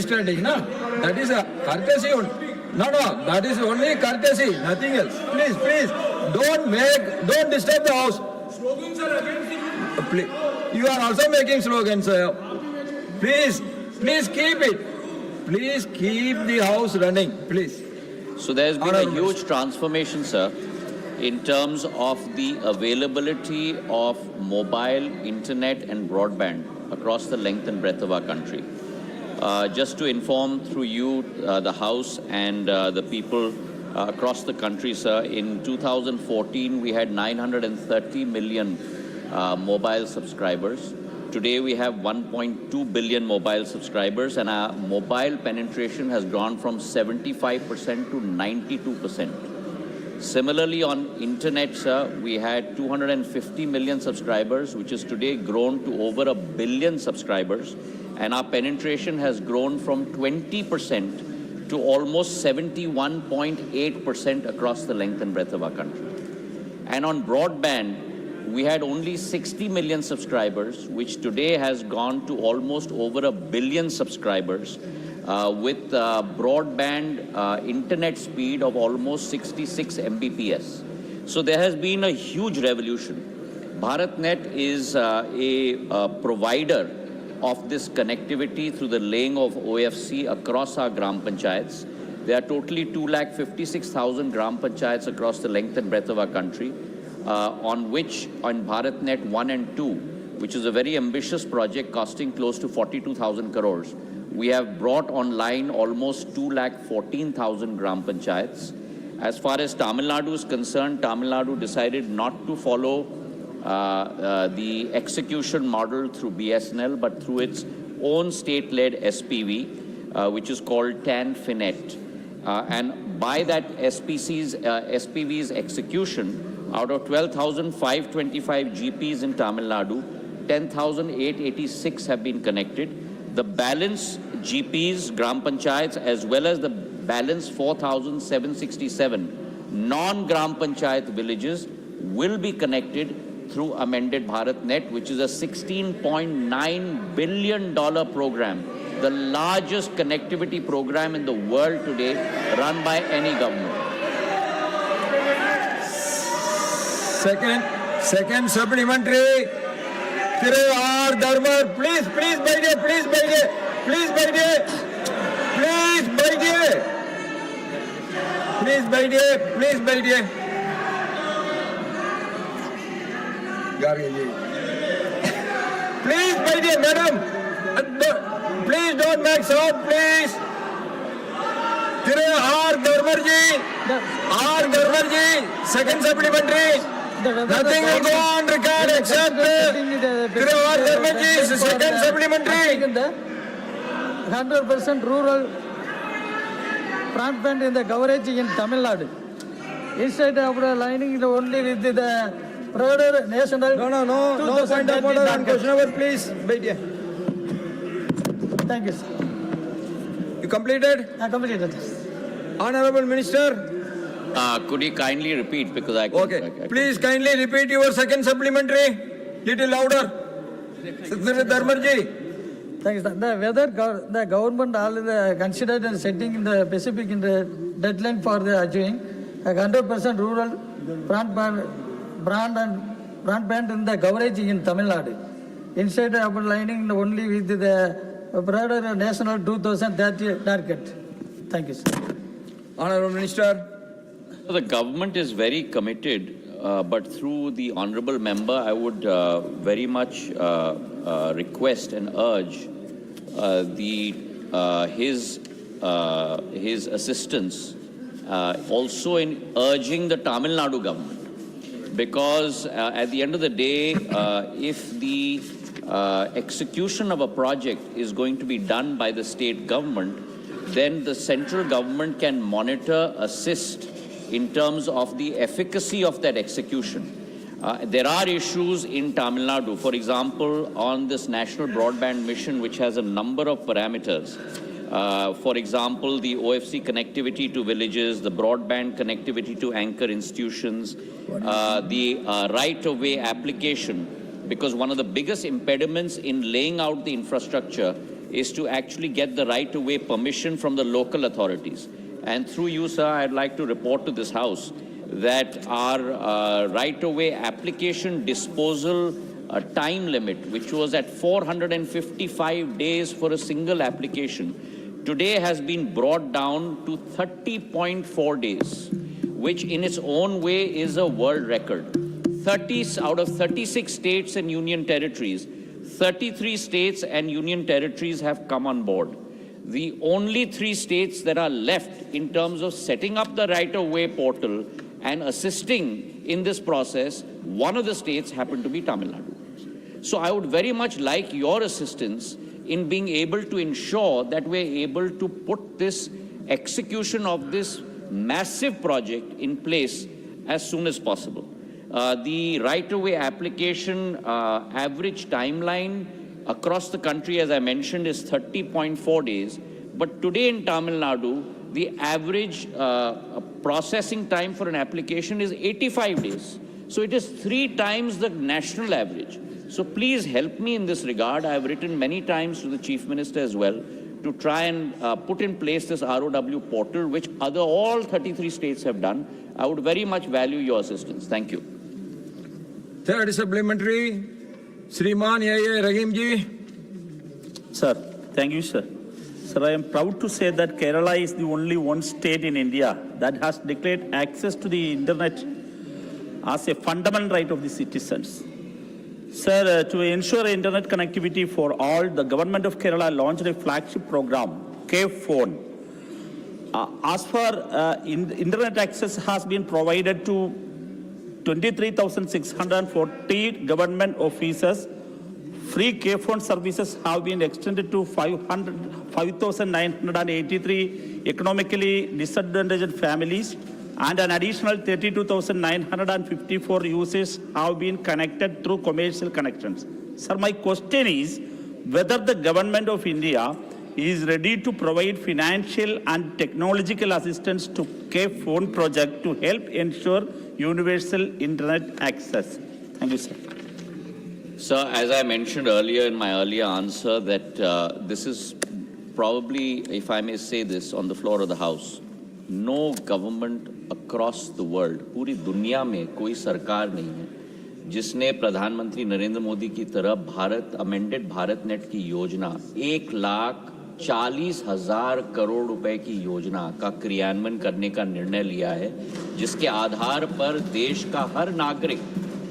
standing, no? That is a courtesy. No, that is only courtesy, nothing else. Please, don't disturb the house. Slogans are against it. Please. You are also making slogans, sir. Please keep it. Please keep the house running, please. So there's been a huge transformation, sir, in terms of the availability of mobile, internet and broadband across the length and breadth of our country. Just to inform through you, the House and the people across the country, sir, in 2014 we had 930 million mobile subscribers. Today we have 1.2 billion mobile subscribers, and our mobile penetration has gone from 75% to 92%. Similarly, on internet, sir, we had 250 million subscribers, which is today grown to over 1 billion subscribers, and our penetration has grown from 20% to almost 71.8% across the length and breadth of our country. And on broadband, we had only 60 million subscribers, which today has gone to almost over 1 billion subscribers, with broadband internet speed of almost 66 Mbps. So there has been a huge revolution. BharatNet is a provider of this connectivity through the laying of OFC across our Gram Panchayats. There are totally 256,000 Gram Panchayats across the length and breadth of our country, on which on BharatNet 1 and 2, which is a very ambitious project costing close to 42,000 crores, we have brought online almost 214,000 Gram Panchayats. As far as Tamil Nadu is concerned, Tamil Nadu decided not to follow the execution model through BSNL, but through its own state-led SPV, which is called TANFINET. And by that SPV's execution, out of 12,525 GPs in Tamil Nadu, 10,886 have been connected. The balance GPs, Gram Panchayats, as well as the balance 4,767 non-Gram Panchayat villages will be connected through amended BharatNet, which is a $16.9 billion program, the largest connectivity program in the world today, run by any government. Second supplementary. Thiru R. Dharmar, please, बैठिए. Gargi ji. Please बैठिए, madam. Please don't make sound, please. Thiru R. Dharmar ji, second supplementary. Nothing will go on record except Thiru R. Dharmar ji's second supplementary. 100% rural broadband in the coverage in Tamil Nadu. Instead of aligning only with the broader national... No point of order on question over, please. Thank you, sir. You completed? I completed. Honorable Minister. Could you kindly repeat, because I Please kindly repeat your second supplementary. Little louder. Dharmar ji. Thank you, sir. Whether the government already considered and setting in the specific in the deadline for the achieving 100% rural broadband in the coverage in Tamil Nadu, instead of aligning only with the broader national 2030 target. Thank you, sir. Honorable Minister. The government is very committed, but through the honorable member, I would very much request and urge his assistance also in urging the Tamil Nadu government, because at the end of the day, if the execution of a project is going to be done by the state government, then the central government can monitor, assist in terms of the efficacy of that execution. There are issues in Tamil Nadu, for example, on this national broadband mission, which has a number of parameters. For example, the OFC connectivity to villages, the broadband connectivity to anchor institutions, the right-of-way application, because one of the biggest impediments in laying out the infrastructure is to actually get the right-of-way permission from the local authorities. And through you, sir, I'd like to report to this House that our right-of-way application disposal time limit, which was at 455 days for a single application, today has been brought down to 30.4 days, which in its own way is a world record. 30 out of 36 states and union territories, 33 states and union territories have come on board. The only 3 states that are left in terms of setting up the right-of-way portal and assisting in this process, one of the states happened to be Tamil Nadu. So I would very much like your assistance in being able to ensure that we're able to put this execution of this massive project in place as soon as possible. The right-of-way application average timeline across the country, as I mentioned, is 30.4 days. But today in Tamil Nadu, the average processing time for an application is 85 days. So it is 3 times the national average. So please help me in this regard. I have written many times to the Chief Minister as well to try and put in place this ROW portal, which all 33 states have done. I would very much value your assistance. Thank you. Third supplementary, Shriman A.A. Rahim ji. Sir, thank you, sir. Sir, I am proud to say that Kerala is the only one state in India that has declared access to the internet as a fundamental right of the citizens. Sir, to ensure internet connectivity for all, the government of Kerala launched a flagship program, K-Phone. As far internet access has been provided to 23,640 government offices. Free K-Phone services have been extended to 5,983 economically disadvantaged families, and an additional 32,954 users have been connected through commercial connections. Sir, my question is whether the government of India is ready to provide financial and technological assistance to K-Phone project to help ensure universal internet access. Thank you, sir. Sir, as I mentioned earlier in my earlier answer, that this is probably, if I may say this on the floor of the House, no government across the world, पूरी दुनिया में कोई सरकार नहीं है जिसने प्रधानमंत्री नरेंद्र मोदी की तरह अमेंडेड भारत नेट की योजना 1,40,000 करोड़ रुपए की योजना का क्रियान्वयन करने का निर्णय लिया है, जिसके आधार पर देश का हर नागरिक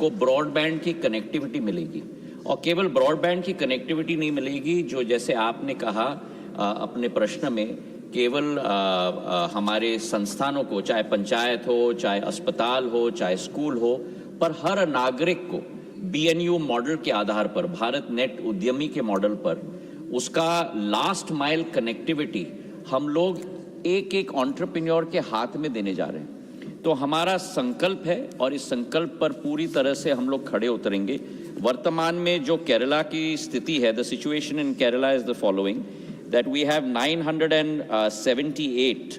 को ब्रॉडबैंड की कनेक्टिविटी मिलेगी। और केवल ब्रॉडबैंड की कनेक्टिविटी नहीं मिलेगी, जो जैसे आपने कहा अपने प्रश्न में, केवल हमारे संस्थानों को, चाहे पंचायत हो, चाहे अस्पताल हो, चाहे स्कूल हो, पर हर नागरिक को BNU मॉडल के आधार पर, भारत नेट उद्यमी के मॉडल पर, उसका लास्ट माइल कनेक्टिविटी हम लोग एक एंटरप्रेन्योर के हाथ में देने जा रहे हैं। तो हमारा संकल्प है और इस संकल्प पर पूरी तरह से हम लोग खड़े उतरेंगे। वर्तमान में जो केरला की स्थिति है, the situation in Kerala is the following, that we have 978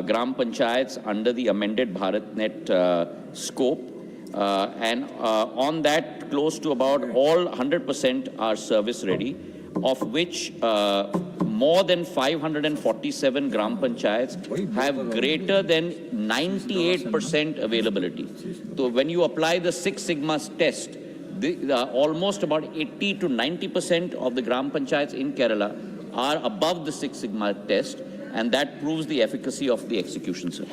gram panchayats under the amended BharatNet scope, and on that close to about all 100% are service ready, of which more than 547 gram panchayats have greater than 98% availability. So when you apply the Six Sigma test, almost about 80 to 90% of the gram panchayats in Kerala are above the Six Sigma test, and that proves the efficacy of the execution, sir.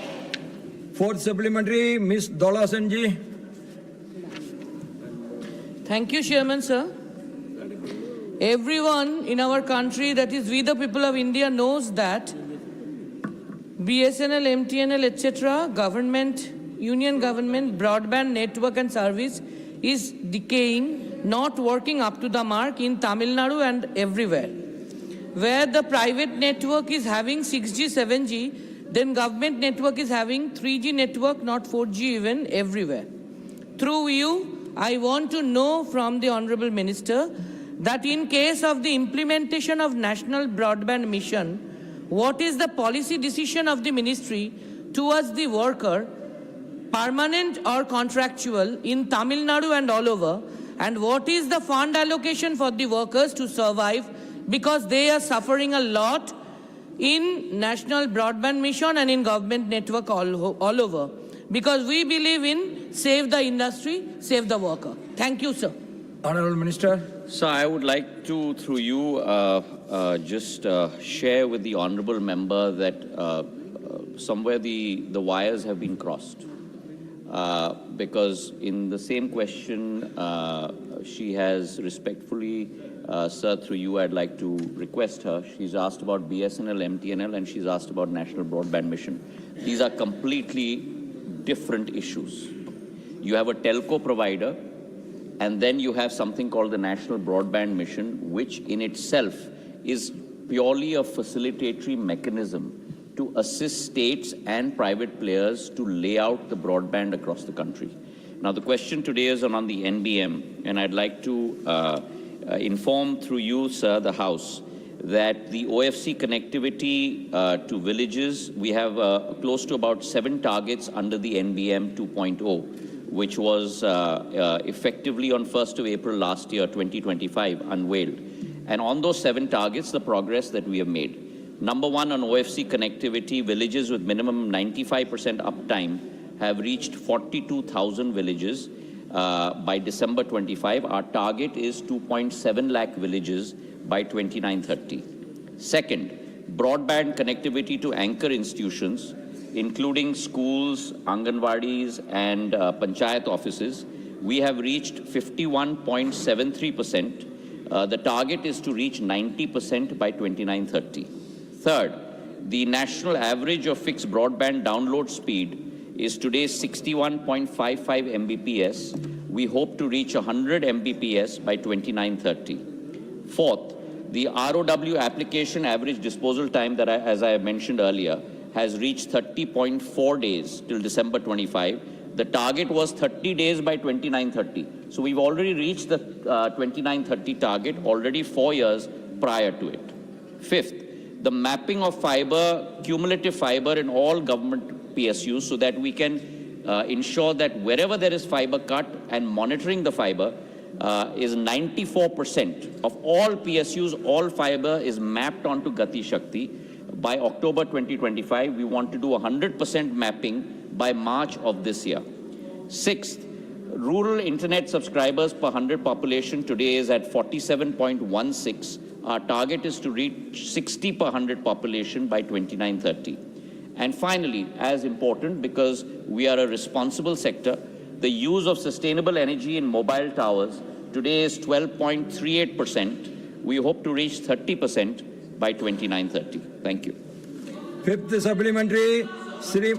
Fourth supplementary, Ms. Dola Sanji. Thank you, Chairman, sir. Everyone in our country, that is we the people of India, knows that BSNL, MTNL, etc., government, union government, broadband network and service is decaying, not working up to the mark in Tamil Nadu and everywhere. Where the private network is having 6G, 7G, then government network is having 3G network, not 4G even, everywhere. Through you, I want to know from the Honorable Minister that in case of the implementation of National Broadband Mission, what is the policy decision of the ministry towards the worker, permanent or contractual, in Tamil Nadu and all over, And what is the fund allocation for the workers to survive, because they are suffering a lot in National Broadband Mission and in government network all over. Because we believe in save the industry, save the worker. Thank you, sir. Honorable Minister. So I would like to, through you, just share with the honourable member that somewhere the wires have been crossed. Because in the same question, she has respectfully, sir, through you, I'd like to request her. She's asked about BSNL, MTNL, and she's asked about National Broadband Mission. These are completely different issues. You have a telco provider, and then you have something called the National Broadband Mission, which in itself is purely a facilitatory mechanism to assist states and private players to lay out the broadband across the country. Now, the question today is on the NBM, and I'd like to inform through you, sir, the House, that the OFC connectivity to villages, we have close to about 7 targets under the NBM 2.0, which was effectively on 1st of April last year, 2025, unveiled. And on those 7 targets, the progress that we have made. Number 1 on OFC connectivity, villages with minimum 95% uptime have reached 42,000 villages by December 25. Our target is 2.7 lakh villages by 2930. Second, broadband connectivity to anchor institutions, including schools, Anganwadis, and Panchayat offices. We have reached 51.73%. The target is to reach 90% by 2930. Third, the national average of fixed broadband download speed is today 61.55 Mbps. We hope to reach 100 Mbps by 2930. Fourth, the ROW application average disposal time that, as I mentioned earlier, has reached 30.4 days till December 25. The target was 30 days by 2930. So we've already reached the 2930 target already 4 years prior to it. Fifth, the mapping of fiber, cumulative fiber in all government PSUs so that we can ensure that wherever there is fiber cut and monitoring the fiber is 94% of all PSUs, all fiber is mapped onto Gati Shakti. By October 2025, we want to do 100% mapping by March of this year. Sixth, rural internet subscribers per 100 population today is at 47.16. Our target is to reach 60 per 100 population by 2930. And finally, as important, because we are a responsible sector, the use of sustainable energy in mobile towers today is 12.38%. We hope to reach 30% by 2930. Thank you. Fifth supplementary, Sri.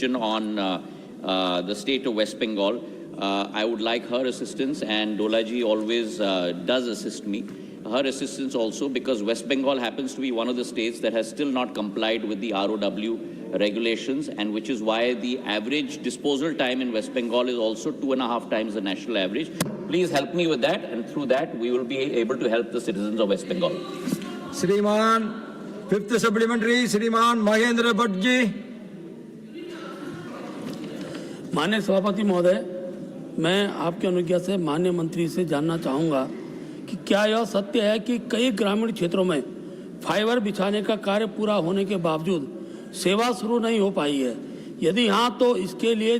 On the state of West Bengal, I would like her assistance, and Dolaji always does assist me. Her assistance also, because West Bengal happens to be one of the states that has still not complied with the ROW regulations, and which is why the average disposal time in West Bengal is also 2.5 times the national average. Please help me with that, and through that we will be able to help the citizens of West Bengal. Shriman, fifth supplementary, Shriman Mahendra Bhatt ji. माननीय सभापति महोदय, मैं आपके अनुज्ञा से माननीय मंत्री से जानना चाहूँगा कि क्या यह सत्य है कि कई ग्रामीण क्षेत्रों में फाइबर बिछाने का कार्य पूरा होने के बावजूद सेवा शुरू नहीं हो पाई है? यदि हाँ, तो इसके लिए